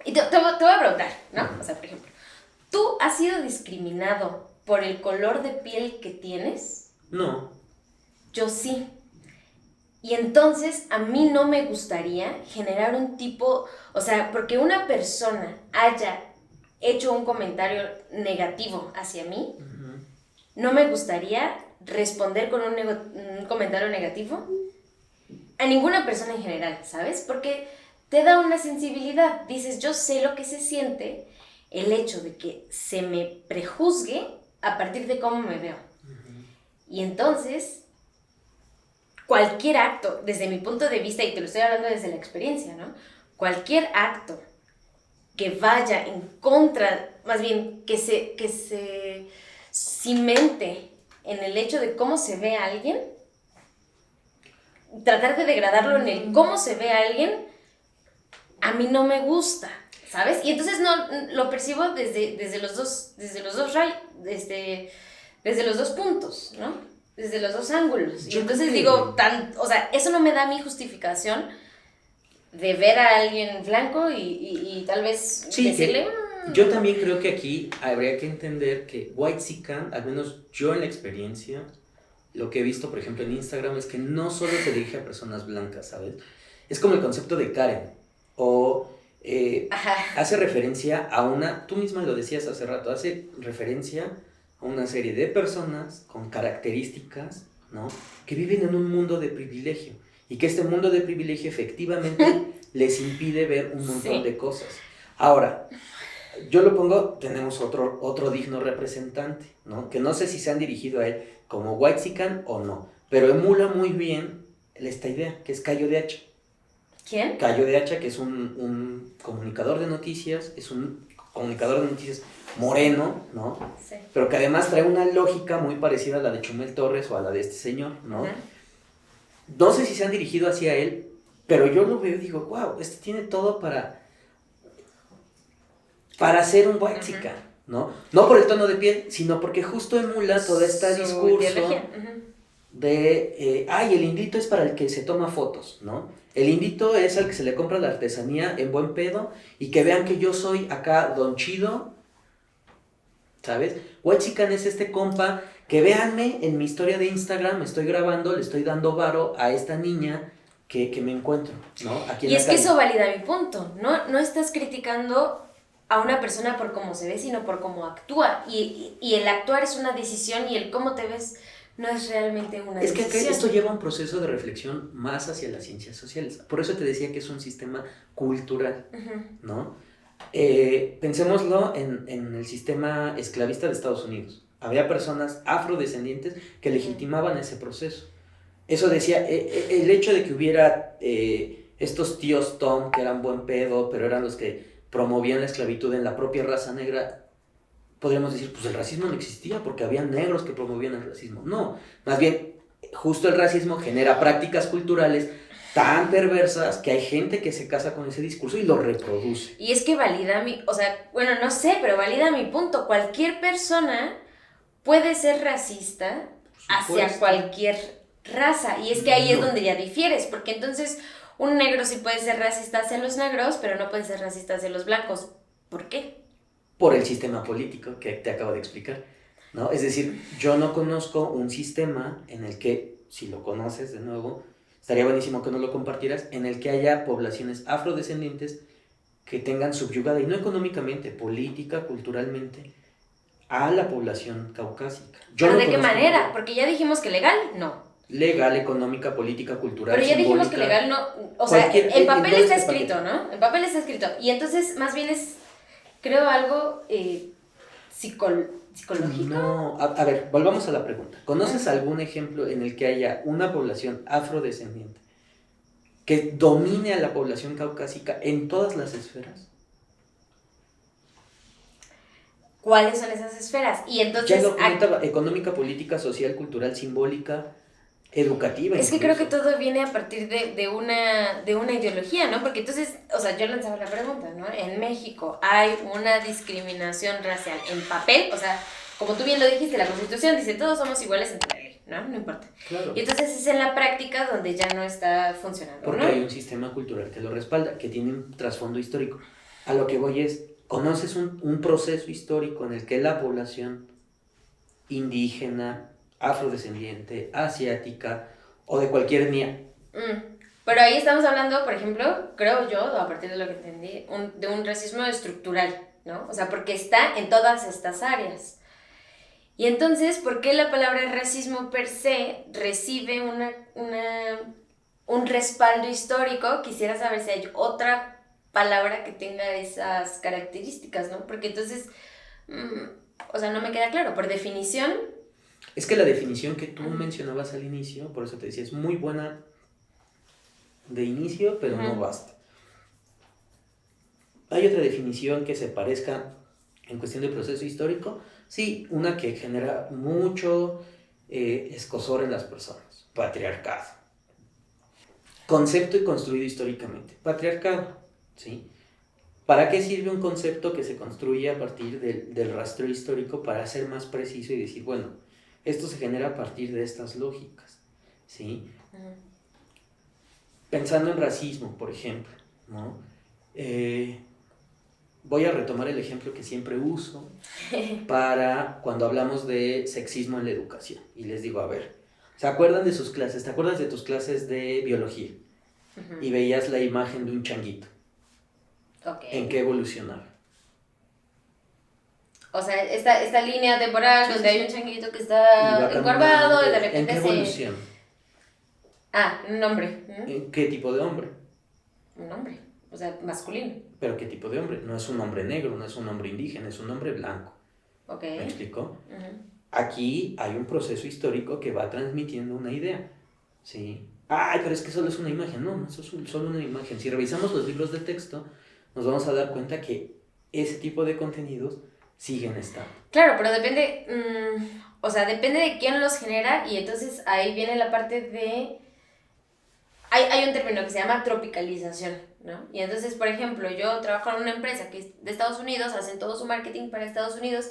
Y te voy a preguntar, ¿no? O sea, por ejemplo, ¿tú has sido discriminado por el color de piel que tienes? No. Yo sí. Y entonces a mí no me gustaría generar un tipo, o sea, porque una persona haya hecho un comentario negativo hacia mí, Uh-huh. no me gustaría responder con un comentario negativo a ninguna persona en general, ¿sabes? Porque te da una sensibilidad. Dices, yo sé lo que se siente el hecho de que se me prejuzgue a partir de cómo me veo. Uh-huh. Y entonces, cualquier acto, desde mi punto de vista, y te lo estoy hablando desde la experiencia, ¿no? Cualquier acto que vaya en contra, más bien que se cimente en el hecho de cómo se ve a alguien, tratar de degradarlo en el cómo se ve a alguien, a mí no me gusta, ¿sabes? Y entonces no lo percibo desde los dos puntos, ¿no? Desde los dos ángulos. Y entonces digo, o sea, eso no me da mi justificación de ver a alguien blanco y tal vez sí, decirle... yo también creo que aquí habría que entender que whitexican, al menos yo en la experiencia, lo que he visto, por ejemplo, en Instagram, es que no solo se dirige a personas blancas, ¿sabes? Es como el concepto de Karen, o hace referencia a una, tú misma lo decías hace rato, hace referencia a una serie de personas con características, ¿no? Que viven en un mundo de privilegio, y que este mundo de privilegio efectivamente les impide ver un montón de cosas. Ahora, yo lo pongo, tenemos otro digno representante, ¿no? Que no sé si se han dirigido a él como whitexican o no, pero emula muy bien esta idea, que es Cayo de Hacha. ¿Quién? Cayo de Hacha, que es un comunicador de noticias, es un comunicador de noticias moreno, ¿no? Sí. Pero que además trae una lógica muy parecida a la de Chumel Torres o a la de este señor, ¿no? Uh-huh. No sé si se han dirigido hacia él, pero yo lo veo y digo, wow, este tiene todo para ser un whitexican, ¿no? No por el tono de piel, sino porque justo emula todo este discurso de, el indito es para el que se toma fotos, ¿no? El indito es al que se le compra la artesanía en buen pedo y que vean que yo soy acá don chido, ¿sabes? Whitexican es este compa que véanme en mi historia de Instagram, me estoy grabando, le estoy dando varo a esta niña que me encuentro, ¿no? Aquí en y la es calle. Que eso valida mi punto, no estás criticando a una persona por cómo se ve, sino por cómo actúa. Y el actuar es una decisión y el cómo te ves no es realmente una decisión. Es que esto lleva un proceso de reflexión más hacia las ciencias sociales. Por eso te decía que es un sistema cultural, ¿no? Pensémoslo en el sistema esclavista de Estados Unidos. Había personas afrodescendientes que legitimaban ese proceso. Eso decía, el hecho de que hubiera estos tíos Tom que eran buen pedo, pero eran los que promovían la esclavitud en la propia raza negra, podríamos decir, pues el racismo no existía porque había negros que promovían el racismo. No, más bien, justo el racismo genera prácticas culturales tan perversas que hay gente que se casa con ese discurso y lo reproduce. Y es que valida no sé, pero valida mi punto. Cualquier persona puede ser racista hacia cualquier raza. Y es que ahí es donde ya difieres, porque entonces un negro sí puede ser racista hacia los negros, pero no puede ser racista hacia los blancos. ¿Por qué? Por el sistema político que te acabo de explicar, ¿no? Es decir, yo no conozco un sistema en el que, si lo conoces de nuevo, estaría buenísimo que no lo compartieras, en el que haya poblaciones afrodescendientes que tengan subyugada, y no económicamente, política, culturalmente, a la población caucásica. ¿Pero de qué manera? Porque ya dijimos que legal, no. Legal, económica, política, cultural, pero ya simbólica. Dijimos que legal no, o sea, en papel está escrito, ¿no? En papel está escrito. Y entonces, más bien es, creo, algo psicológico. No, a ver, volvamos a la pregunta. ¿Conoces algún ejemplo en el que haya una población afrodescendiente que domine a la población caucásica en todas las esferas? ¿Cuáles son esas esferas? Y entonces, ya lo comentaba, económica, política, social, cultural, simbólica, educativa. Es que creo que todo viene a partir de una ideología, ¿no? Porque entonces, o sea, yo lanzaba la pregunta, ¿no? En México hay una discriminación racial en papel, o sea, como tú bien lo dijiste, la Constitución dice todos somos iguales ante la ley, ¿no? No importa. Claro. Y entonces es en la práctica donde ya no está funcionando, porque ¿no? hay un sistema cultural que lo respalda, que tiene un trasfondo histórico. A lo que voy es, ¿conoces un proceso histórico en el que la población indígena, afrodescendiente, asiática o de cualquier etnia? Pero ahí estamos hablando, por ejemplo, creo yo, a partir de lo que entendí, de un racismo estructural, ¿no? O sea, porque está en todas estas áreas. Y entonces, ¿por qué la palabra racismo per se recibe un respaldo histórico? Quisiera saber si hay otra palabra que tenga esas características, ¿no? Porque entonces, o sea, no me queda claro. Por definición... Es que la definición que tú mencionabas al inicio, por eso te decía, es muy buena de inicio, pero no basta. ¿Hay otra definición que se parezca en cuestión de proceso histórico? Sí, una que genera mucho escozor en las personas. Patriarcado. Concepto y construido históricamente. Patriarcado, ¿sí? ¿Para qué sirve un concepto que se construye a partir del rastreo histórico? Para ser más preciso y decir, bueno, esto se genera a partir de estas lógicas, ¿sí? Pensando en racismo, por ejemplo, ¿no? Voy a retomar el ejemplo que siempre uso para cuando hablamos de sexismo en la educación. Y les digo, a ver, ¿se acuerdan de sus clases? ¿Te acuerdas de tus clases de biología? Y veías la imagen de un changuito. Okay. ¿En qué evolucionaba? O sea, esta línea temporal donde hay un changuito que está encorvado y de repente ¿En qué evolución? Un hombre. ¿En qué tipo de hombre? Un hombre, o sea, masculino. ¿Pero qué tipo de hombre? No es un hombre negro, no es un hombre indígena, es un hombre blanco. Okay. ¿Me explico? Aquí hay un proceso histórico que va transmitiendo una idea, ¿sí? Ay, pero es que solo es una imagen. No, eso es solo una imagen. Si revisamos los libros de texto, nos vamos a dar cuenta que ese tipo de contenidos siguen estando. Claro, pero depende, depende de quién los genera, y entonces ahí viene la parte de... Hay un término que se llama tropicalización, ¿no? Y entonces, por ejemplo, yo trabajo en una empresa que es de Estados Unidos, hacen todo su marketing para Estados Unidos,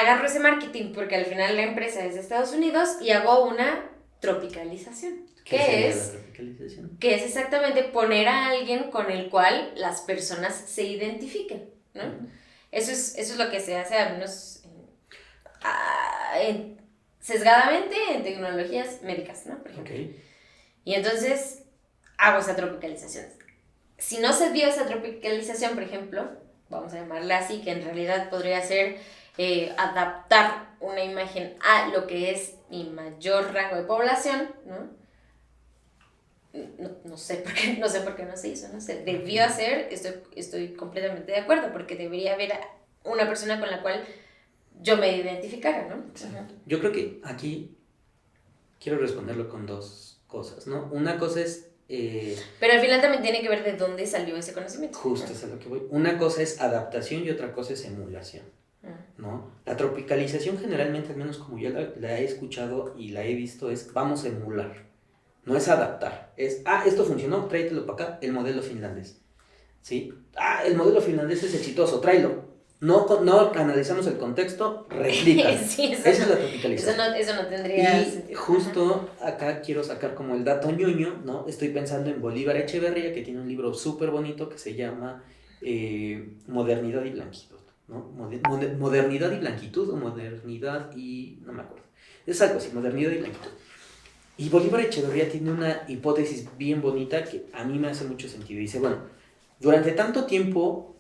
agarro ese marketing porque al final la empresa es de Estados Unidos y hago una tropicalización. ¿Qué es la tropicalización? Que es exactamente poner a alguien con el cual las personas se identifiquen, ¿no? Eso es lo que se hace, al menos sesgadamente, en tecnologías médicas, ¿no? Por ejemplo. Okay. Y entonces hago esa tropicalización. Si no se dio esa tropicalización, por ejemplo, vamos a llamarla así, que en realidad podría ser adaptar una imagen a lo que es mi mayor rango de población, ¿no? No sé por qué no se hizo, no sé, debió hacer, estoy completamente de acuerdo, porque debería haber una persona con la cual yo me identificara, ¿no? Yo creo que aquí quiero responderlo con dos cosas, ¿no? Una cosa es... Pero al final también tiene que ver de dónde salió ese conocimiento. Justo es a lo que voy. Una cosa es adaptación y otra cosa es emulación, ¿no? La tropicalización generalmente, al menos como yo la he escuchado y la he visto, es vamos a emular. No es adaptar, es, esto funcionó, tráetelo para acá, el modelo finlandés, ¿sí? El modelo finlandés es exitoso, tráelo. No analizamos el contexto, replícalo. Sí, esa es la tropicalización. Eso no tendría sentido. Y justo acá quiero sacar como el dato ñoño, ¿no? Estoy pensando en Bolívar Echeverría, que tiene un libro súper bonito que se llama Modernidad y Blanquitud, ¿no? Modernidad y Blanquitud, o Modernidad y... no me acuerdo. Es algo así, Modernidad y Blanquitud. Y Bolívar Echeverría tiene una hipótesis bien bonita que a mí me hace mucho sentido. Dice, bueno, durante tanto tiempo,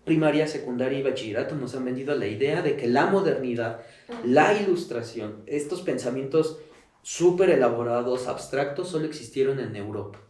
primaria, secundaria y bachillerato nos han vendido la idea de que la modernidad, la ilustración, estos pensamientos súper elaborados, abstractos, solo existieron en Europa,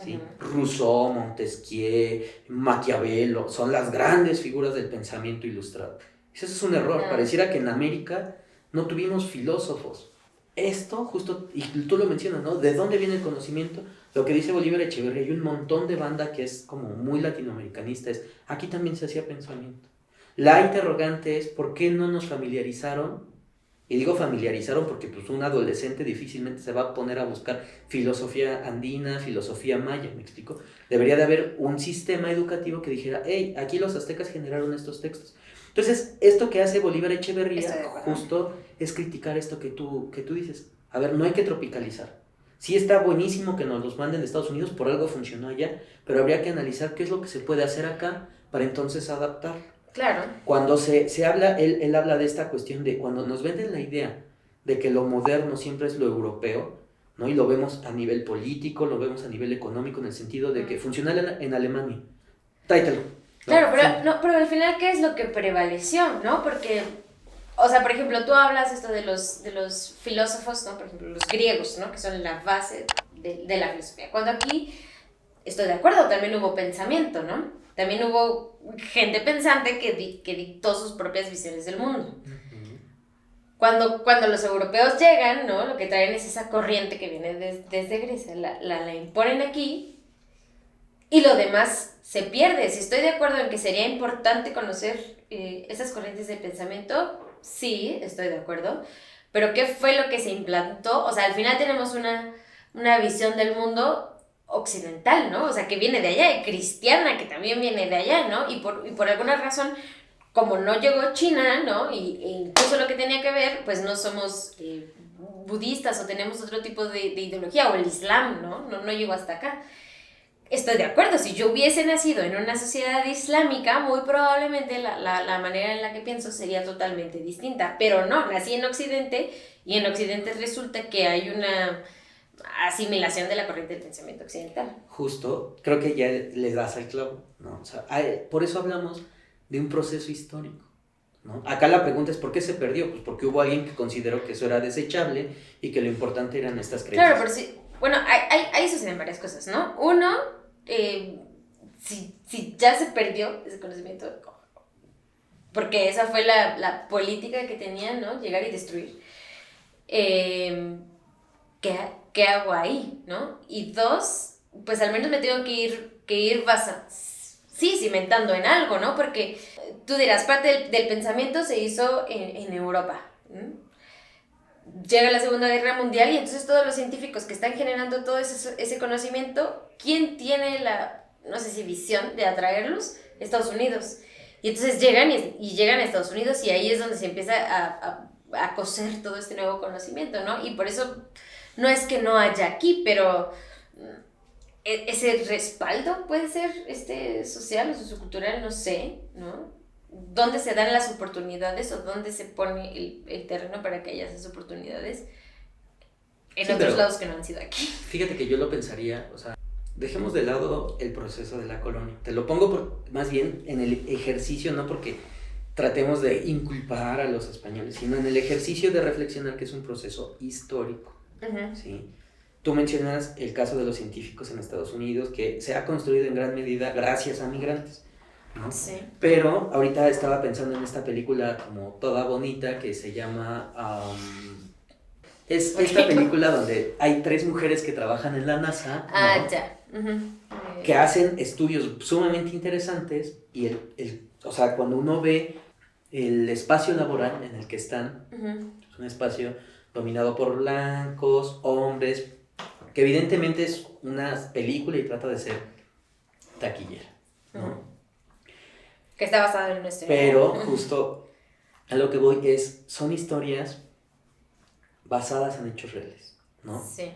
¿sí? Rousseau, Montesquieu, Maquiavelo, son las grandes figuras del pensamiento ilustrado. Eso es un error. Pareciera que en América no tuvimos filósofos. Esto, justo, y tú lo mencionas, ¿no? ¿De dónde viene el conocimiento? Lo que dice Bolívar Echeverría, hay un montón de banda que es como muy latinoamericanista, es, aquí también se hacía pensamiento. La interrogante es, ¿por qué no nos familiarizaron? Y digo familiarizaron porque pues un adolescente difícilmente se va a poner a buscar filosofía andina, filosofía maya, ¿me explico? Debería de haber un sistema educativo que dijera, hey, aquí los aztecas generaron estos textos. Entonces, esto que hace Bolívar Echeverría justo es criticar esto que tú dices. A ver, no hay que tropicalizar. Sí está buenísimo que nos los manden de Estados Unidos, por algo funcionó allá, pero habría que analizar qué es lo que se puede hacer acá para entonces adaptar. Claro. Cuando se habla, él habla de esta cuestión de cuando nos venden la idea de que lo moderno siempre es lo europeo, ¿no? Y lo vemos a nivel político, lo vemos a nivel económico, en el sentido de que funciona en Alemania. Tráetelo. ¿No? Claro, pero al final, ¿qué es lo que prevaleció, no? Porque, o sea, por ejemplo, tú hablas esto de los filósofos, ¿no? Por ejemplo, los griegos, ¿no? Que son la base de la filosofía. Cuando aquí, estoy de acuerdo, también hubo pensamiento, ¿no? También hubo gente pensante que dictó sus propias visiones del mundo. Cuando los europeos llegan, ¿no? Lo que traen es esa corriente que viene desde Grecia, la imponen aquí y lo demás se pierde. Si estoy de acuerdo en que sería importante conocer esas corrientes de pensamiento, sí, estoy de acuerdo, pero ¿qué fue lo que se implantó? O sea, al final tenemos una visión del mundo occidental, ¿no? O sea, que viene de allá, y cristiana, que también viene de allá, ¿no? Y por alguna razón, como no llegó China, ¿no? E incluso lo que tenía que ver, pues no somos budistas o tenemos otro tipo de ideología, o el Islam, ¿no? No llegó hasta acá. Estoy de acuerdo, si yo hubiese nacido en una sociedad islámica, muy probablemente la manera en la que pienso sería totalmente distinta, pero no, nací en Occidente, y en Occidente resulta que hay una asimilación de la corriente del pensamiento occidental. Justo, creo que ya le das al clavo, ¿no? O sea, por eso hablamos de un proceso histórico, ¿no? Acá la pregunta es ¿por qué se perdió? Pues porque hubo alguien que consideró que eso era desechable y que lo importante eran estas creencias. Claro, pero sí, bueno, ahí suceden varias cosas, ¿no? Uno, si ya se perdió ese conocimiento, porque esa fue la política que tenían, ¿no? Llegar y destruir. ¿Qué hago ahí, no? Y dos, pues al menos me tengo que ir cimentando en algo, ¿no? Porque tú dirás, parte del pensamiento se hizo en Europa. Llega la Segunda Guerra Mundial y entonces todos los científicos que están generando todo ese conocimiento, ¿quién tiene no sé si visión de atraerlos? Estados Unidos. Y entonces llegan a Estados Unidos, y ahí es donde se empieza a coser todo este nuevo conocimiento, ¿no? Y por eso no es que no haya aquí, pero ese respaldo puede ser social o sociocultural, no sé, ¿no? ¿Dónde se dan las oportunidades o dónde se pone el terreno para que haya esas oportunidades en otros lados que no han sido aquí? Fíjate que yo lo pensaría, o sea, dejemos de lado el proceso de la colonia. Te lo pongo más bien en el ejercicio, no porque tratemos de inculpar a los españoles, sino en el ejercicio de reflexionar que es un proceso histórico. Uh-huh. ¿Sí? Tú mencionas el caso de los científicos en Estados Unidos, que se ha construido en gran medida gracias a migrantes, ¿no? Sí. Pero ahorita estaba pensando en esta película como toda bonita que se llama... es esta película donde hay 3 mujeres que trabajan en la NASA, ¿no? Ya. Uh-huh. Que hacen estudios sumamente interesantes, y o sea, cuando uno ve el espacio laboral en el que están, uh-huh, es un espacio dominado por blancos, hombres, que evidentemente es una película y trata de ser taquillera, ¿no? Uh-huh. Que está basada en una historia. Pero justo a lo que voy son historias basadas en hechos reales, ¿no? Sí.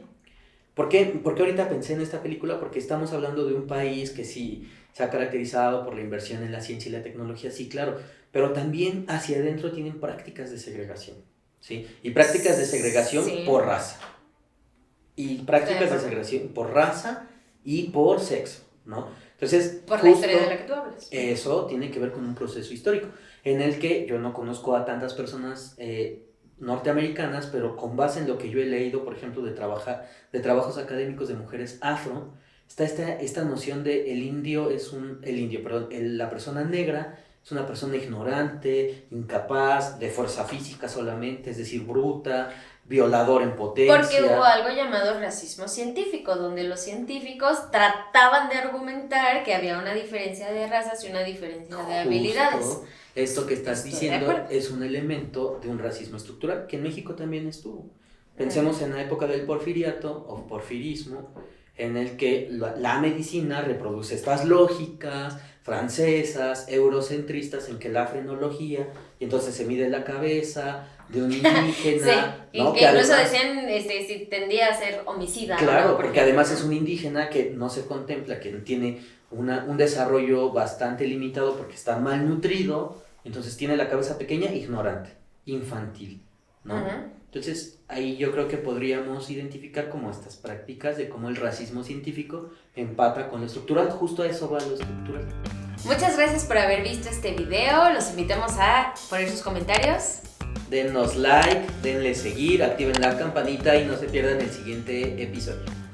¿Por qué ahorita pensé en esta película? Porque estamos hablando de un país que sí se ha caracterizado por la inversión en la ciencia y la tecnología, sí, claro, pero también hacia adentro tienen prácticas de segregación, ¿sí? Y prácticas de segregación, sí, por raza. Y prácticas de segregación por raza y por sexo, ¿no? Entonces, por la historia de la que tú hablas. Eso tiene que ver con un proceso histórico en el que yo no conozco a tantas personas norteamericanas, pero con base en lo que yo he leído, por ejemplo, de trabajos académicos de mujeres afro, está esta noción de la persona negra es una persona ignorante, incapaz, de fuerza física solamente, es decir, bruta, violador en potencia. Porque hubo algo llamado racismo científico, donde los científicos trataban de argumentar que había una diferencia de razas y una diferencia de habilidades. Esto que estás diciendo es un elemento de un racismo estructural, que en México también estuvo. Pensemos en la época del porfiriato o porfirismo, en el que la medicina reproduce estas lógicas francesas, eurocentristas, en que la frenología, y entonces se mide la cabeza de un indígena, sí, ¿no? que Que incluso además, decían si tendía a ser homicida. claro, ¿no? porque además es un indígena que no se contempla, que tiene un desarrollo bastante limitado porque está malnutrido, entonces tiene la cabeza pequeña, ignorante, infantil, ¿no? Uh-huh. Entonces ahí yo creo que podríamos identificar como estas prácticas de cómo el racismo científico empata con lo estructural, justo a eso va lo estructural. Muchas gracias por haber visto este video, los invitamos a poner sus comentarios. Denos like, denle seguir, activen la campanita y no se pierdan el siguiente episodio.